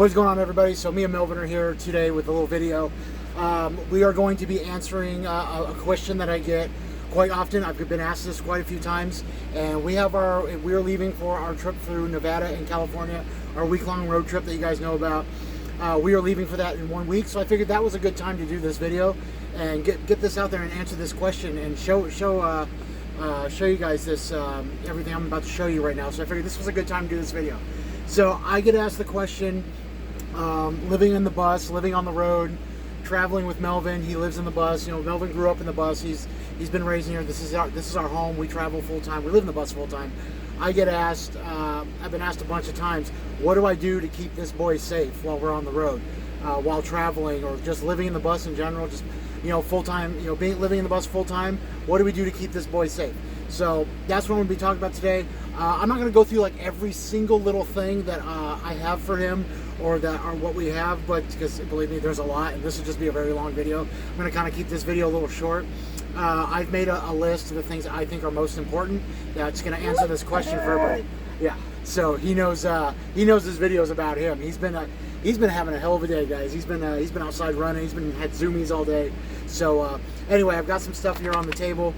What's going on, everybody? So me and Melvin are here today with a little video. We are going to be answering a question that I get quite often. I've been asked this quite a few times, and we're leaving for our trip through Nevada and California, our week-long road trip that you guys know about. We are leaving for that in 1 week, so I figured that was a good time to do this video and get this out there and answer this question and show you guys this everything I'm about to show you right now. So I figured this was a good time to do this video. So I get asked the question, living in the bus, living on the road, traveling with Melvin. He lives in the bus. You know, Melvin grew up in the bus. He's been raised here. This is our home. We travel full time. We live in the bus full time. I get asked, I've been asked a bunch of times, what do I do to keep this boy safe while we're on the road, while traveling, or just living in the bus in general, just, you know, full time, you know, living in the bus full time. What do we do to keep this boy safe? So that's what I'm going to be talking about today. I'm not going to go through like every single little thing that I have for him or what we have, but because believe me, there's a lot, and this will just be a very long video. I'm going to kind of keep this video a little short. I've made a list of the things that I think are most important that's going to answer this question for everybody. Yeah, so he knows this video is about him. He's been having a hell of a day, guys. He's been outside running. He's had zoomies all day. So anyway, I've got some stuff here on the table.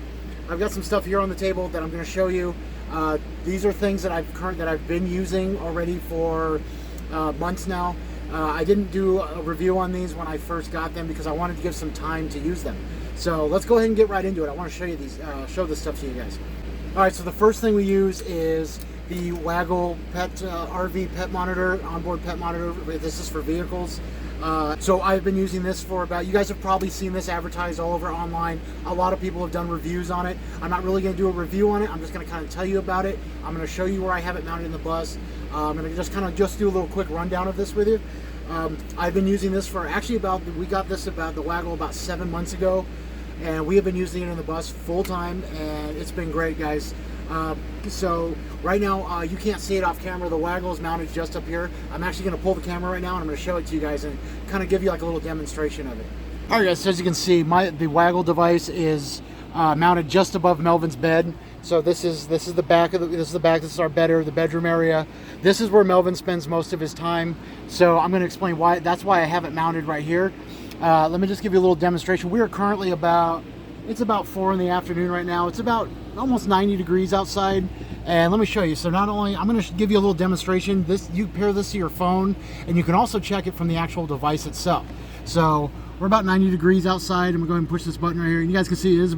That I'm going to show you. These are things that I've been using already for months now. I didn't do a review on these when I first got them because I wanted to give some time to use them. So let's go ahead and get right into it. I want to show you these, show this stuff to you guys. All right, so the first thing we use is the Waggle RV pet monitor, onboard pet monitor. This is for vehicles. So I've been using this for about, you guys have probably seen this advertised all over online. A lot of people have done reviews on it. I'm not really going to do a review on it. I'm just going to kind of tell you about it. I'm going to show you where I have it mounted in the bus. I'm going to just do a little quick rundown of this with you. I've been using this for actually we got this about the Waggle about 7 months ago, and we have been using it in the bus full time, and it's been great, guys. So right now, you can't see it off camera. The Waggle is mounted just up here. I'm actually going to pull the camera right now, and I'm going to show it to you guys and kind of give you like a little demonstration of it. All right, guys, so as you can see, the Waggle device is mounted just above Melvin's bed. So this is the back this is our the bedroom area. This is where Melvin spends most of his time. So I'm going to explain why. That's why I have it mounted right here. Let me just give you a little demonstration. We are currently it's about 4 in the afternoon right now. It's about almost 90 degrees outside, and let me show you. So not only, I'm going to give you a little demonstration. You pair this to your phone, and you can also check it from the actual device itself. So we're about 90 degrees outside, and we're going to push this button right here, and you guys can see it is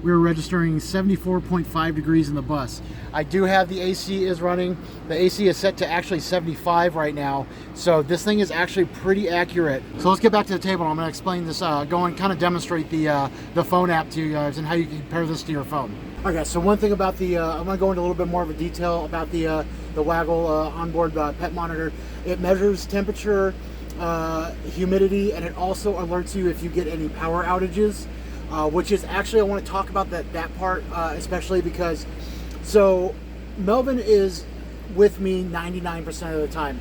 we're registering 74.5 degrees in the bus. I do have the AC is running. The AC is set to actually 75 right now. So this thing is actually pretty accurate. So let's get back to the table. I'm going to explain this, kind of demonstrate the phone app to you guys and how you can pair this to your phone. Okay, so one thing about I'm going to go into a little bit more of a detail about the Waggle onboard pet monitor. It measures temperature, humidity, and it also alerts you if you get any power outages. Which is actually, I want to talk about that part, especially because, so Melvin is with me 99% of the time.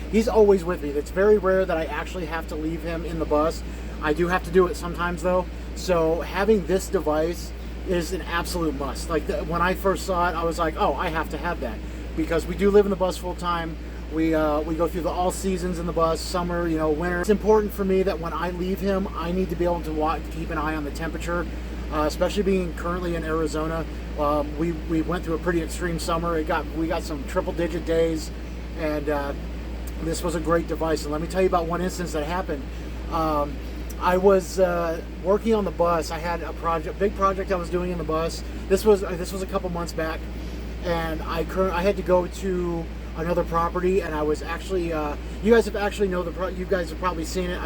He's always with me. It's very rare that I actually have to leave him in the bus. I do have to do it sometimes though. So having this device is an absolute must. Like when I first saw it, I was like, oh, I have to have that, because we do live in the bus full time. We go through all seasons in the bus, summer, you know, winter. It's important for me that when I leave him, I need to be able to keep an eye on the temperature, especially being currently in Arizona. We went through a pretty extreme summer. We got some triple-digit days, and this was a great device. And let me tell you about one instance that happened. I was working on the bus. I had a big project I was doing in the bus. This was a couple months back, and I had to go to another property, and I was actually you guys have probably seen it.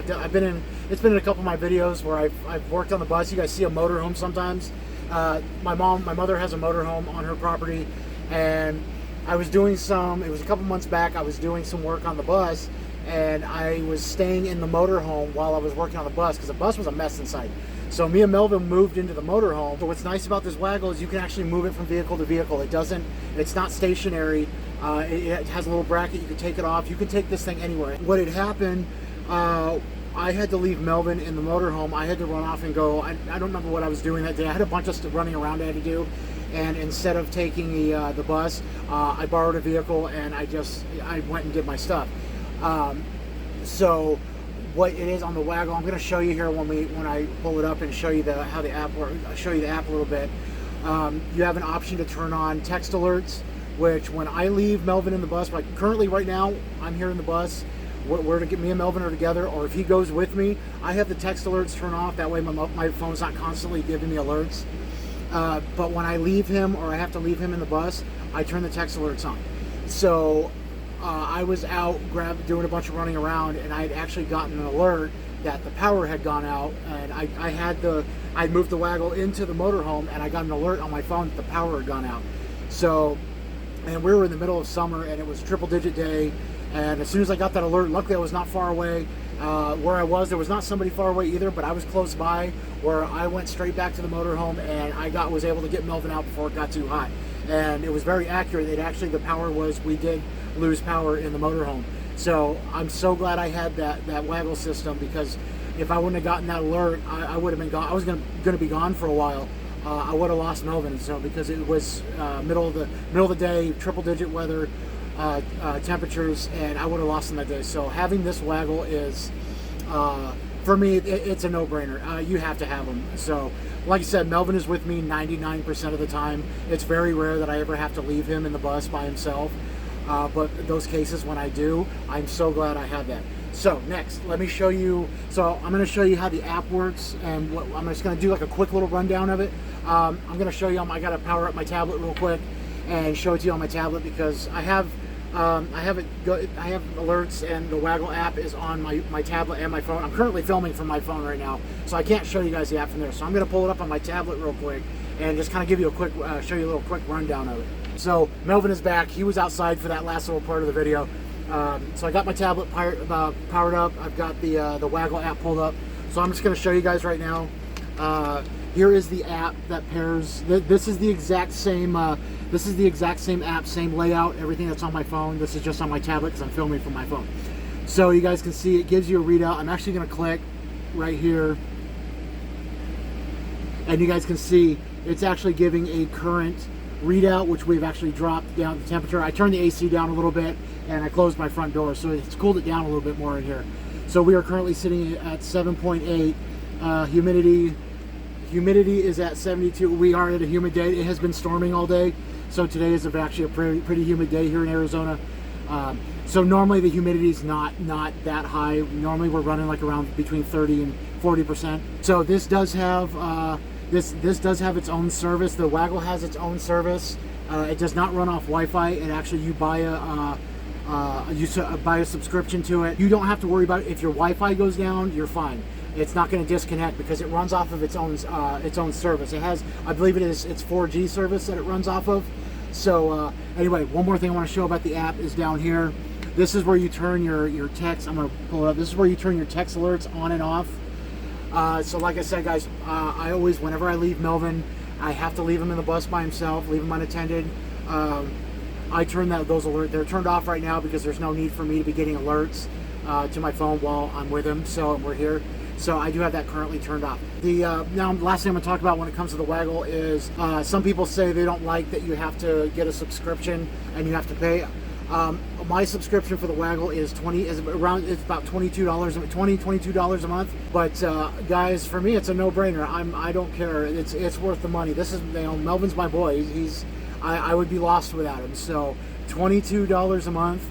It's been in a couple of my videos where I've worked on the bus. You guys see a motorhome sometimes. My mother has a motorhome on her property, and it was a couple months back. I was doing some work on the bus, and I was staying in the motorhome while I was working on the bus because the bus was a mess inside. So me and Melvin moved into the motorhome. But what's nice about this Waggle is you can actually move it from vehicle to vehicle. It's not stationary. It has a little bracket. You can take it off. You can take this thing anywhere. What had happened, I had to leave Melvin in the motorhome. I had to run off and go. I don't remember what I was doing that day. I had a bunch of stuff running around I had to do. And instead of taking the bus, I borrowed a vehicle and I went and did my stuff. So what it is on the Waggle, I'm going to show you here when I pull it up and show you how the app works. I'll show you the app a little bit. You have an option to turn on text alerts, which when I leave Melvin in the bus, like currently right now, I'm here in the bus. Me and Melvin are together, or if he goes with me, I have the text alerts turned off. That way my phone's not constantly giving me alerts. But when I leave him, or I have to leave him in the bus, I turn the text alerts on. So I was out doing a bunch of running around, and I had actually gotten an alert that the power had gone out, and I moved the Waggle into the motorhome, and I got an alert on my phone that the power had gone out. So, and we were in the middle of summer, and it was triple-digit day. And as soon as I got that alert, luckily I was not far away. Where I was, there was not somebody far away either, but I was close by, where I went straight back to the motorhome, and I was able to get Melvin out before it got too hot. And it was very accurate. The power we did lose power in the motorhome. So I'm so glad I had that Waggle system, because if I wouldn't have gotten that alert, I would have been gone. I was going to be gone for a while. I would have lost Melvin. So because it was middle of the day, triple-digit weather. Temperatures, and I would have lost them that day. So having this Waggle is, for me, it's a no-brainer. You have to have them. So like I said, Melvin is with me 99% of the time. It's very rare that I ever have to leave him in the bus by himself, but those cases when I do, I'm so glad I have that. So next, let me show you. So I'm going to show you how the app works, and I'm just going to do like a quick little rundown of it. I'm going to show you. I got to power up my tablet real quick and show it to you on my tablet, because I have alerts, and the Waggle app is on my tablet and my phone. I'm currently filming from my phone right now, so I can't show you guys the app from there. So I'm going to pull it up on my tablet real quick and just kind of give you show you a little quick rundown of it. So Melvin is back. He was outside for that last little part of the video. So I got my tablet powered up. I've got the Waggle app pulled up. So I'm just going to show you guys right now. Here is the app that pairs. This is the exact same. This is the exact same app, same layout, everything that's on my phone. This is just on my tablet because I'm filming from my phone. So you guys can see it gives you a readout. I'm actually going to click right here, and you guys can see it's actually giving a current readout, which we've actually dropped down the temperature. I turned the AC down a little bit, and I closed my front door, so it's cooled it down a little bit more in here. So we are currently sitting at 7.8. Humidity is at 72. We are at a humid day. It has been storming all day, so today is actually a pretty humid day here in Arizona. So normally the humidity is not that high. Normally we're running like around between 30 and 40%. So this does have this does have its own service. The Waggle has its own service. It does not run off Wi-Fi. It actually, you buy a subscription to it. You don't have to worry about it. If your Wi-Fi goes down, you're fine. It's not going to disconnect because it runs off of its own service. It has, I believe it's 4G service that it runs off of. So anyway, one more thing I want to show about the app is down here. This is where you turn your text. I'm going to pull it up. This is where you turn your text alerts on and off. So like I said, guys, I always, whenever I leave Melvin, I have to leave him in the bus by himself, leave him unattended. I turn those alerts. They're turned off right now because there's no need for me to be getting alerts to my phone while I'm with him. So we're here. So I do have that currently turned off. Now, last thing I'm going to talk about when it comes to the Waggle is some people say they don't like that you have to get a subscription and you have to pay. My subscription for the Waggle is about $22 a month. But guys, for me, it's a no-brainer. I don't care. It's worth the money. This is, Melvin's my boy. I would be lost without him. So $22 a month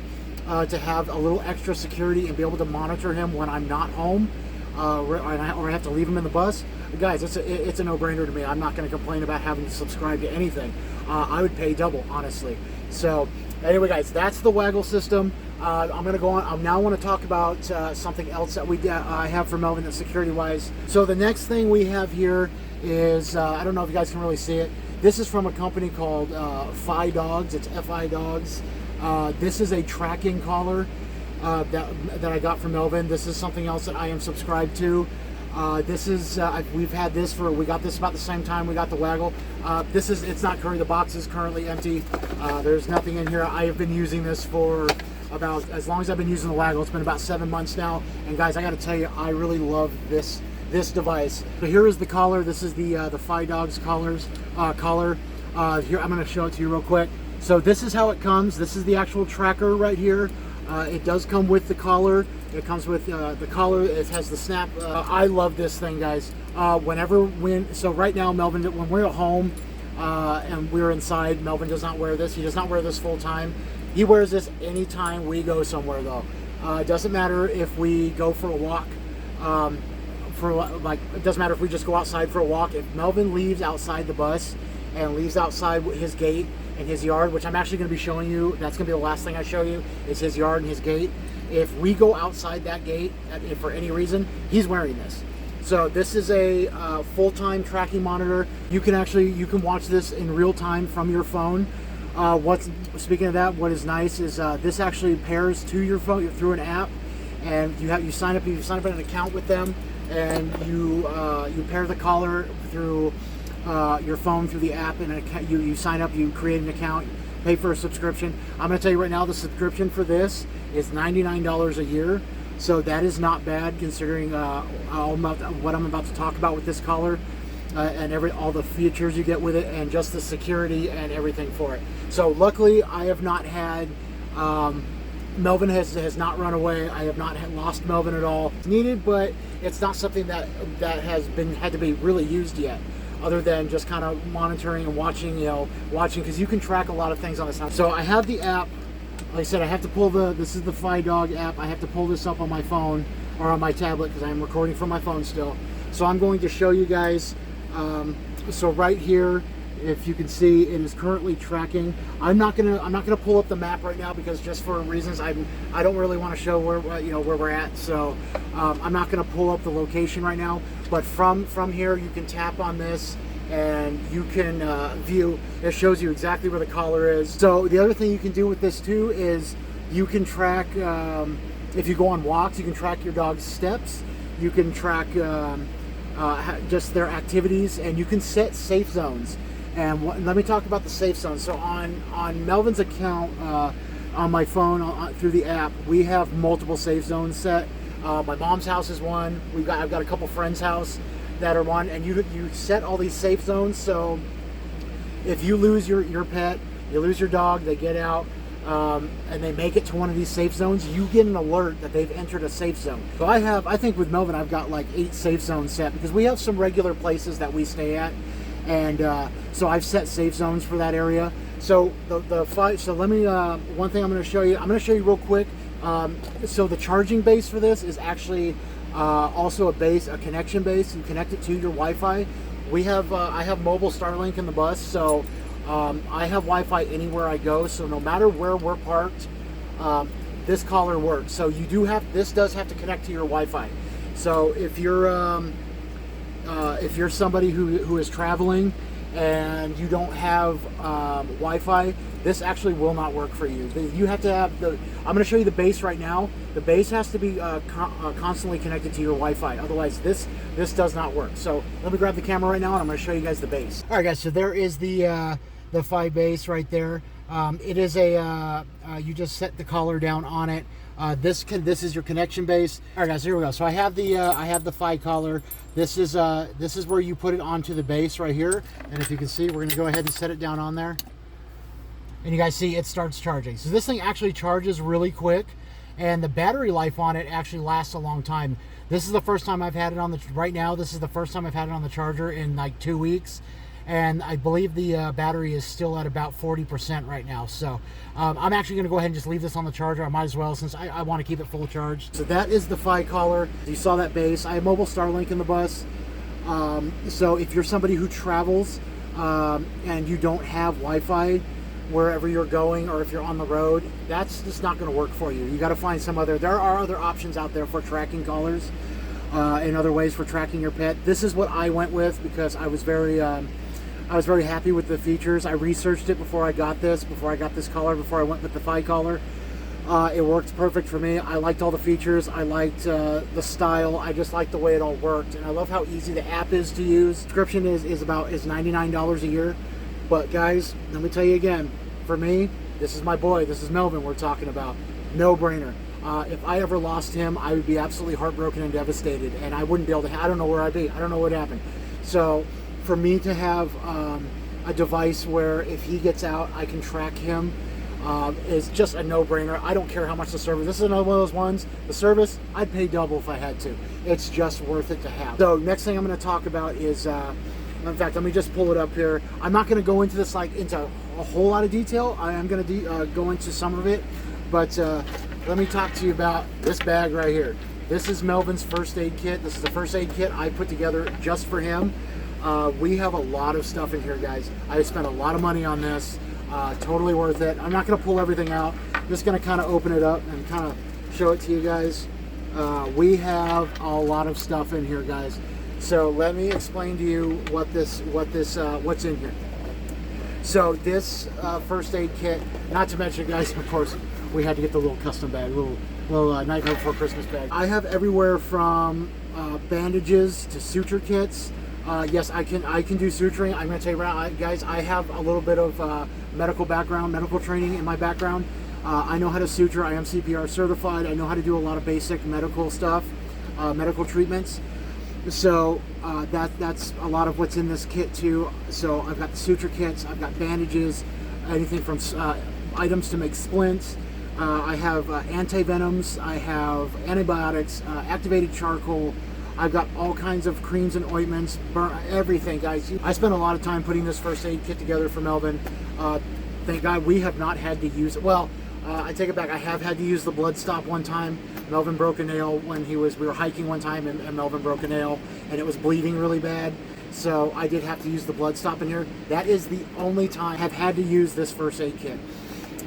to have a little extra security and be able to monitor him when I'm not home. Or I have to leave him in the bus. Guys, it's a no-brainer to me. I'm not going to complain about having to subscribe to anything. I would pay double, honestly. So anyway, guys, that's the Waggle system. I'm going to go on. I now want to talk about something else that I have for Melvin that's security-wise. So the next thing we have here is, I don't know if you guys can really see it. This is from a company called Fi Dogs. It's Fi Dogs. This is a tracking collar. That I got from Melvin. This is something else that I am subscribed to. This is we got this about the same time we got the Waggle. It's not currently, the box is currently empty. There's nothing in here. I have been using this for about as long as I've been using the Waggle. It's been about 7 months now. And guys, I got to tell you, I really love this device. So here is the collar. This is the Fi Dogs collar. Here, I'm going to show it to you real quick. So this is how it comes. This is the actual tracker right here. It does come with the collar. It comes with the collar. It has the snap. I love this thing, guys. So right now, Melvin, when we're at home and we're inside, Melvin does not wear this. He does not wear this full time. He wears this anytime we go somewhere, though. It doesn't matter if we go for a walk. It doesn't matter if we just go outside for a walk. If Melvin leaves outside the bus and leaves outside his gate and his yard, which I'm actually going to be showing you, that's going to be the last thing I show you, is his yard and his gate. If we go outside that gate, if for any reason, he's wearing this. So this is a full-time tracking monitor. You can watch this in real time from your phone. Speaking of that, what is nice is this actually pairs to your phone through an app, and you sign up an account with them, and you pair the collar through your phone through the app, and you sign up, you create an account, pay for a subscription. I'm going to tell you right now, the subscription for this is $99 a year, so that is not bad considering what I'm about to talk about with this collar. And all the features you get with it, and just the security and everything for it. So luckily, I have not had Melvin has not run away. I have not lost Melvin at all. It's needed, but it's not something that has had to be really used yet, other than just kind of monitoring and watching because you can track a lot of things on this house. So I have the app. Like I said, I have to pull this is the Fi Dog app. I have to pull this up on my phone or on my tablet because I am recording from my phone still. So I'm going to show you guys. So right here, if you can see, it is currently tracking. I'm not gonna pull up the map right now because just for reasons I don't really want to show where we're at. So I'm not gonna pull up the location right now. But from here, you can tap on this and you can view. It shows you exactly where the collar is. So the other thing you can do with this too is you can track. If you go on walks, you can track your dog's steps. You can track. Just their activities, and you can set safe zones. And let me talk about the safe zones. So on Melvin's account on my phone through the app, we have multiple safe zones set. My mom's house is one. I've got a couple friends' house that are one, and you set all these safe zones. So if you lose your pet, you lose your dog, they get out. And they make it to one of these safe zones, you get an alert that they've entered a safe zone. So I think with Melvin, I've got like 8 safe zones set because we have some regular places that we stay at, and so I've set safe zones for that area. So so let me one thing I'm going to show you real quick. So the charging base for this is actually also a connection base. You connect it to your Wi-Fi. I have mobile Starlink in the bus, so I have Wi-Fi anywhere I go, so no matter where we're parked, this collar works. So this does have to connect to your Wi-Fi. So if you're somebody who is traveling and you don't have Wi-Fi, this actually will not work for you. You have to have I'm going to show you the base right now. The base has to be constantly connected to your Wi-Fi. Otherwise, this does not work. So let me grab the camera right now, and I'm going to show you guys the base. All right, guys. So there is the Fi base right there. It is you just set the collar down on it. This is your connection base. All right, guys. Here we go. So I have the Fi collar. This is where you put it onto the base right here. And if you can see, we're going to go ahead and set it down on there. And you guys see it starts charging. So this thing actually charges really quick, and the battery life on it actually lasts a long time. This is the first time I've had it on this is the first time I've had it on the charger in like 2 weeks. And I believe the battery is still at about 40% right now. So I'm actually going to go ahead and just leave this on the charger. I might as well, since I want to keep it full charged. So that is the Fi collar. You saw that base. I have mobile Starlink in the bus. So if you're somebody who travels and you don't have Wi-Fi wherever you're going, or if you're on the road, that's just not going to work for you. You got to find there are other options out there for tracking collars and other ways for tracking your pet. This is what I went with because I was very happy with the features. I researched it before I got this collar, before I went with the Fi collar. It worked perfect for me. I liked all the features. I liked the style. I just liked the way it all worked, and I love how easy the app is to use. Subscription is $99 a year. But guys, let me tell you again, for me, this is my boy. This is Melvin we're talking about. No brainer. If I ever lost him, I would be absolutely heartbroken and devastated, and I wouldn't be able to. I don't know where I'd be. I don't know what happened. So for me to have a device where if he gets out, I can track him is just a no-brainer. I don't care how much the service. This is another one of those ones. The service, I'd pay double if I had to. It's just worth it to have. So next thing I'm going to talk about is, in fact, let me just pull it up here. I'm not going to go into this like into a whole lot of detail. I am going to go into some of it, but let me talk to you about this bag right here. This is Melvin's first aid kit. This is the first aid kit I put together just for him. We have a lot of stuff in here, guys. I spent a lot of money on this. Totally worth it. I'm not going to pull everything out. I'm just going to kind of open it up and kind of show it to you guys. We have a lot of stuff in here, guys. So let me explain to you what's in here. So this first aid kit, not to mention, guys, of course, we had to get the little custom bag, little Nightmare Before Christmas bag. I have everywhere from bandages to suture kits. Yes, I can do suturing. I'm going to tell you right now, guys, I have a little bit of medical background, medical training in my background. I know how to suture. I am CPR certified. I know how to do a lot of basic medical stuff, medical treatments. So that's a lot of what's in this kit too. So I've got the suture kits. I've got bandages, anything from items to make splints. I have anti-venoms. I have antibiotics, activated charcoal. I've got all kinds of creams and ointments, everything, guys. I spent a lot of time putting this first aid kit together for Melvin. Thank God we have not had to use it. Well, I take it back. I have had to use the blood stop one time. Melvin broke a nail when we were hiking one time, and Melvin broke a nail, and it was bleeding really bad. So I did have to use the blood stop in here. That is the only time I've had to use this first aid kit.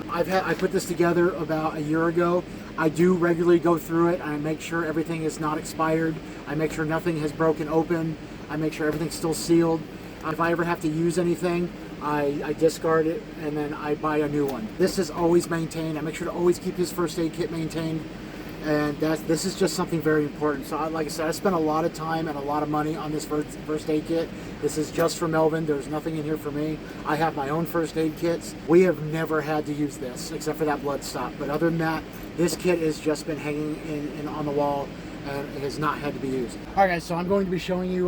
I put this together about a year ago. I do regularly go through it. I make sure everything is not expired. I make sure nothing has broken open. I make sure everything's still sealed. If I ever have to use anything, I discard it and then I buy a new one. This is always maintained. I make sure to always keep his first aid kit maintained. And this is just something very important. So like I said, I spent a lot of time and a lot of money on this first aid kit. This is just for Melvin. There's nothing in here for me. I have my own first aid kits. We have never had to use this except for that blood stop. But other than that, this kit has just been hanging in on the wall and it has not had to be used. All right, guys, so I'm going to be showing you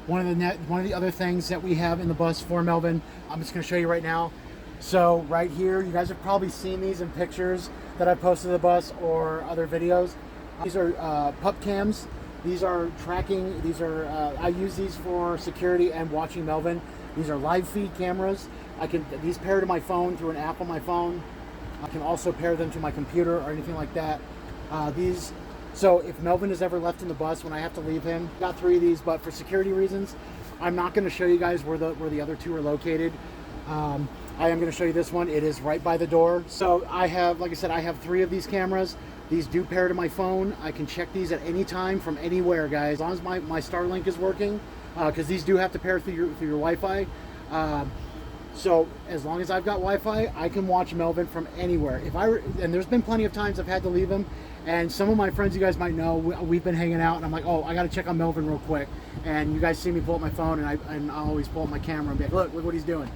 one of the other things that we have in the bus for Melvin. I'm just going to show you right now. So right here, you guys have probably seen these in pictures that I posted to the bus or other videos. These are pup cams. These are tracking. These are I use these for security and watching Melvin. These are live feed cameras. These pair to my phone through an app on my phone. I can also pair them to my computer or anything like that. So if Melvin is ever left in the bus when I have to leave him, got 3 of these, but for security reasons, I'm not going to show you guys where the other 2 are located. I am going to show you this one. It is right by the door. So I have, like I said, I have 3 of these cameras. These do pair to my phone. I can check these at any time from anywhere, guys. As long as my Starlink is working, because these do have to pair through your Wi-Fi. So as long as I've got Wi-Fi, I can watch Melvin from anywhere. And there's been plenty of times I've had to leave him, and some of my friends, you guys might know, we've been hanging out, and I'm like, oh, I got to check on Melvin real quick. And you guys see me pull up my phone, and I'll always pull up my camera and be like, look what he's doing.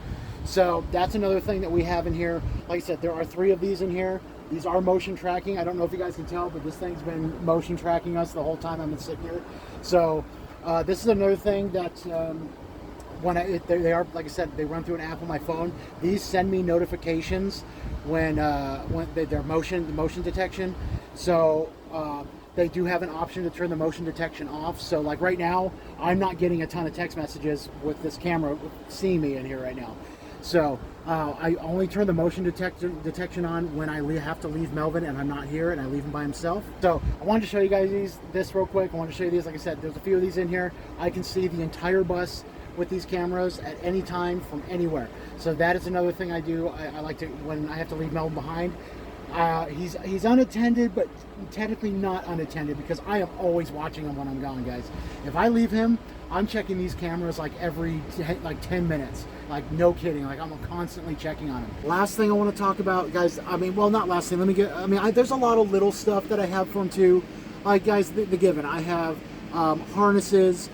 So that's another thing that we have in here. Like I said, there are 3 of these in here. These are motion tracking. I don't know if you guys can tell, but this thing's been motion tracking us the whole time I've been sitting here. So this is another thing that they are, like I said, they run through an app on my phone. These send me notifications when they're motion detection. So they do have an option to turn the motion detection off. So like right now, I'm not getting a ton of text messages with this camera seeing me in here right now. So I only turn the motion detection on when I have to leave Melvin and I'm not here and I leave him by himself. So I wanted to show you guys this real quick. I wanted to show you these. Like I said, there's a few of these in here. I can see the entire bus with these cameras at any time from anywhere. So that is another thing I do. I like to, when I have to leave Melvin behind. He's unattended, but technically not unattended because I am always watching him when I'm gone, guys. If I leave him, I'm checking these cameras like every 10 minutes. Like, no kidding. Like, I'm constantly checking on him. Last thing I want to talk about, guys, well, not last thing. There's a lot of little stuff that I have for him too. Like, guys, the given. I have harnesses,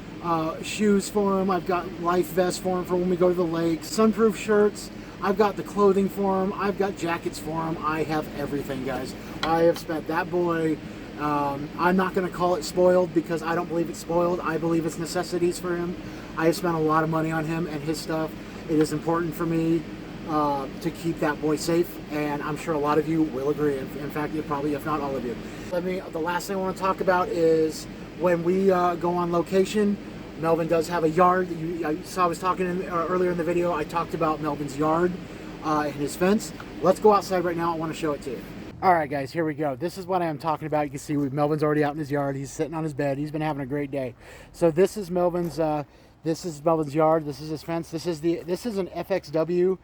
shoes for him. I've got life vests for him for when we go to the lake. Sunproof shirts. I've got the clothing for him. I've got jackets for him. I have everything, guys. I have spent that boy. I'm not going to call it spoiled because I don't believe it's spoiled. I believe it's necessities for him. I have spent a lot of money on him and his stuff. It is important for me. to keep that boy safe, and I'm sure a lot of you will agree. In fact, probably, if not all of you. The last thing I want to talk about is when we go on location. Melvin does have a yard. I was talking earlier in the video, I talked about Melvin's yard and his fence. Let's go outside right now. I want to show it to you. All right, guys, here we go. This is what I am talking about. You can see Melvin's already out in his yard. He's sitting on his bed. He's been having a great day. So this is Melvin's yard. This is his fence. This is an FXW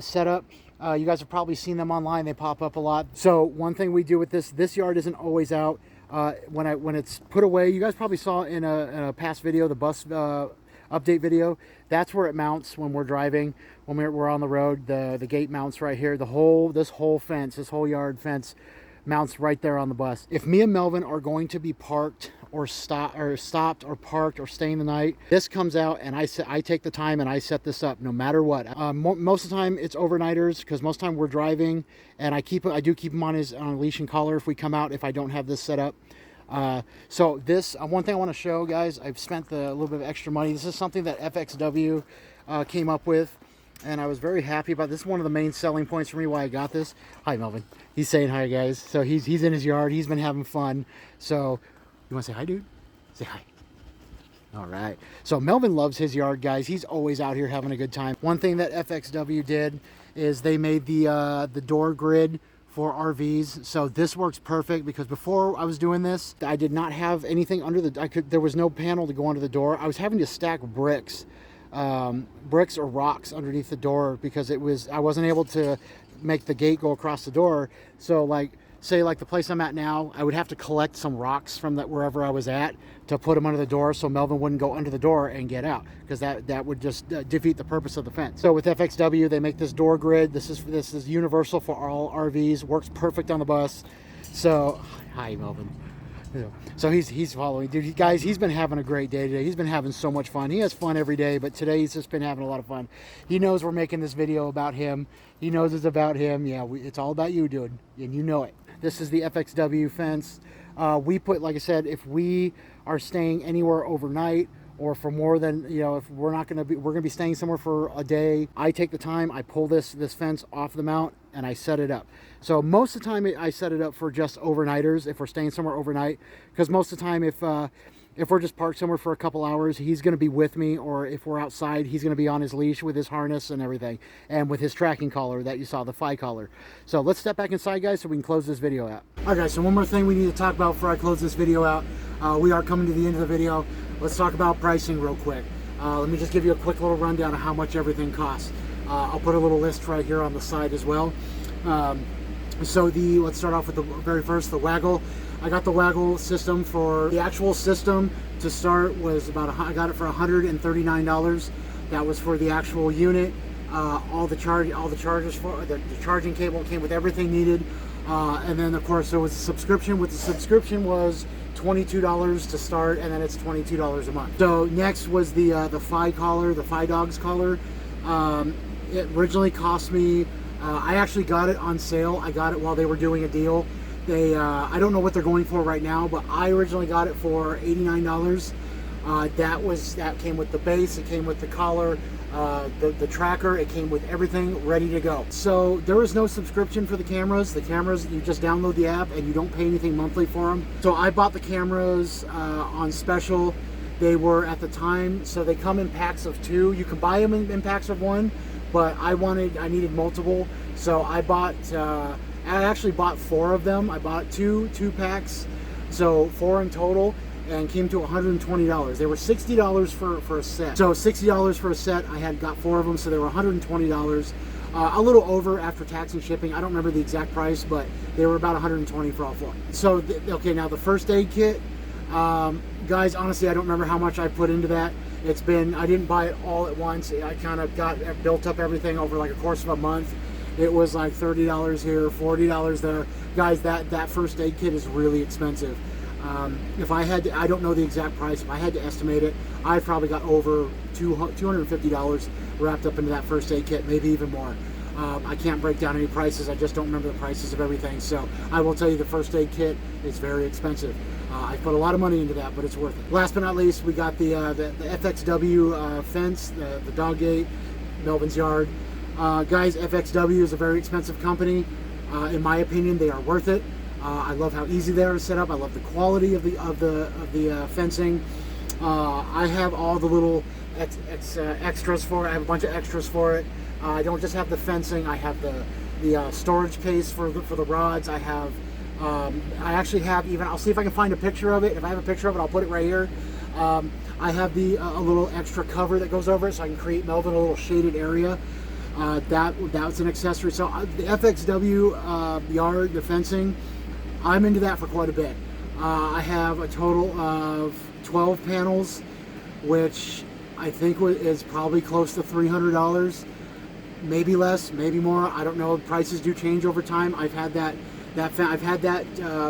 setup. You guys have probably seen them online. They pop up a lot. So one thing we do with this yard isn't always out. When it's put away, you guys probably saw in a past video, the bus update video, that's where it mounts when we're driving, when we're on the road. The gate mounts right here. This whole yard fence mounts right there on the bus. If me and Melvin are going to be parked or stopped or parked or staying the night, this comes out and I take the time and I set this up no matter what. Most of the time it's overnighters, because most of the time we're driving, and I do keep him on a leash and collar if we come out, if I don't have this set up. So this one thing I want to show, guys, I've spent a little bit of extra money. This is something that FXW came up with, and I was very happy about. This is one of the main selling points for me why I got this. Hi, Melvin. He's saying hi, guys. So he's in his yard. He's been having fun. So you want to say hi, dude? Say hi. All right. So Melvin loves his yard, guys. He's always out here having a good time. One thing that FXW did is they made the door grid for RVs. So this works perfect, because before I was doing this, I did not have anything under there was no panel to go under the door. I was having to stack bricks or rocks underneath the door, because I wasn't able to make the gate go across the door. So say the place I'm at now, I would have to collect some rocks from wherever I was at to put them under the door, so Melvin wouldn't go under the door and get out, because that would just defeat the purpose of the fence. So with FXW, they make this door grid. This is universal for all RVs, works perfect on the bus. So hi, Melvin. So he's following. Dude, guys, he's been having a great day today. He's been having so much fun. He has fun every day, but today he's just been having a lot of fun. He knows we're making this video about him. He knows it's about him. Yeah, it's all about you, dude, and you know it. This is the FXW fence. We put, like I said, if we are staying anywhere overnight, or for more than, if we're going to be staying somewhere for a day, I take the time, I pull this fence off the mount, and I set it up. So most of the time I set it up for just overnighters, if we're staying somewhere overnight, because most of the time if we're just parked somewhere for a couple hours, he's going to be with me, or if we're outside, he's going to be on his leash with his harness and everything, and with his tracking collar that you saw, the Phi collar. So let's step back inside, guys, so we can close this video out. All right, guys, so one more thing we need to talk about before I close this video out. We are coming to the end of the video. Let's talk about pricing real quick. Let me just give you a quick little rundown of how much everything costs. I'll put a little list right here on the side as well. So let's start off with the very first, the Waggle. I got the Waggle system. For the actual system to start was I got it for $139. That was for the actual unit. All the chargers for the charging cable came with everything needed. And then of course there was a subscription. With the subscription was $22 to start, and then it's $22 a month. So next was the Phi collar, the Phi Dogs collar. It originally cost me. I actually got it on sale. I got it while they were doing a deal. I don't know what they're going for right now, but I originally got it for $89. That came with the base, it came with the collar, the tracker, it came with everything ready to go. So there is no subscription for the cameras. The cameras, you just download the app and you don't pay anything monthly for them. So I bought the cameras on special. They were at the time, so they come in packs of 2. You can buy them in packs of 1, but I needed multiple, so I actually bought 4 of them. I bought two packs, so 4 in total, and came to $120. They were $60 for a set. So $60 for a set. I got 4 of them, so they were $120. A little over after tax and shipping. I don't remember the exact price, but they were about $120 for all 4. So okay, now the first aid kit, guys. Honestly, I don't remember how much I put into that. I didn't buy it all at once. I kind of built up everything over like a course of a month. It was like $30 here, $40 there. Guys, that first aid kit is really expensive. If I had to, I don't know the exact price. If I had to estimate it, I probably got over $250 wrapped up into that first aid kit, maybe even more. I can't break down any prices. I just don't remember the prices of everything. So I will tell you the first aid kit is very expensive. I put a lot of money into that, but it's worth it. Last but not least, we got the FXW fence, the dog gate, Melvin's yard. Guys, FXW is a very expensive company. In my opinion, they are worth it. I love how easy they are to set up. I love the quality of the fencing. I have all the little extras for it. I have a bunch of extras for it. I don't just have the fencing. I have the storage case for the rods. I have. I actually have even. I'll see if I can find a picture of it. If I have a picture of it, I'll put it right here. I have a little extra cover that goes over it, so I can create Melvin a little shaded area. That's an accessory. So the FXW yard, the fencing, I'm into that for quite a bit. I have a total of 12 panels, which I think is probably close to $300, maybe less, maybe more. I don't know. Prices do change over time. I've had that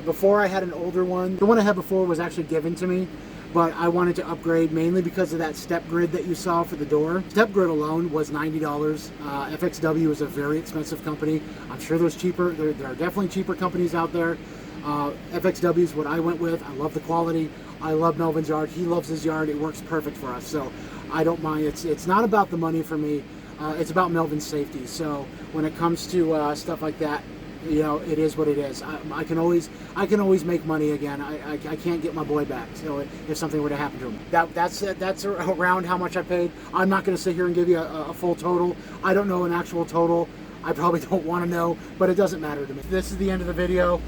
before. I had an older one. The one I had before was actually given to me, but I wanted to upgrade mainly because of that step grid that you saw for the door. Step grid alone was $90. FXW is a very expensive company. I'm sure there's cheaper. There are definitely cheaper companies out there. FXW is what I went with. I love the quality. I love Melvin's yard. He loves his yard. It works perfect for us, so I don't mind. It's not about the money for me. It's about Melvin's safety. So when it comes to stuff like that, you know, it is what it is. I can always make money again. I can't get my boy back. So if something were to happen to him, that's around how much I paid. I'm not going to sit here and give you a full total. I don't know an actual total. I probably don't want to know, but it doesn't matter to me. This is the end of the video.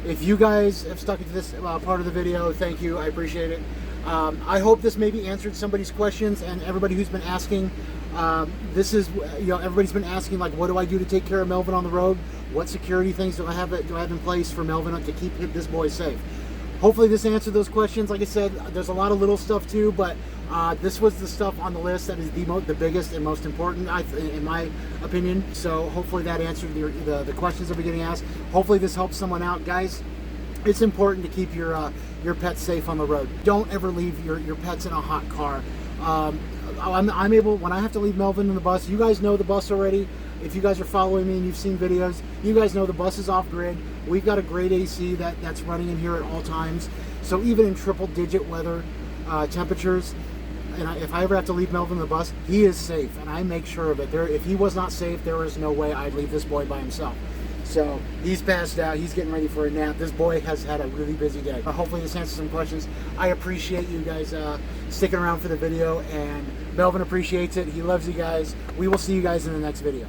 If you guys have stuck into this part of the video, thank you. I appreciate it. I hope this maybe answered somebody's questions, and everybody who's been asking. This is, you know, everybody's been asking, like, what do I do to take care of Melvin on the road? What security things do I have in place for Melvin to keep this boy safe? Hopefully this answered those questions. Like I said, there's a lot of little stuff too, but this was the stuff on the list that is the biggest and most important, in my opinion. So hopefully that answered the questions that we're getting asked. Hopefully this helps someone out, guys. It's important to keep your pets safe on the road. Don't ever leave your pets in a hot car. I'm able, when I have to leave Melvin in the bus, you guys know the bus already. If you guys are following me and you've seen videos, you guys know the bus is off grid. We've got a great AC that's running in here at all times. So even in triple digit weather temperatures, and if I ever have to leave Melvin in the bus, he is safe, and I make sure of it. If he was not safe, there is no way I'd leave this boy by himself. So he's passed out. He's getting ready for a nap. This boy has had a really busy day. Hopefully this answers some questions. I appreciate you guys sticking around for the video, and Melvin appreciates it. He loves you guys. We will see you guys in the next video.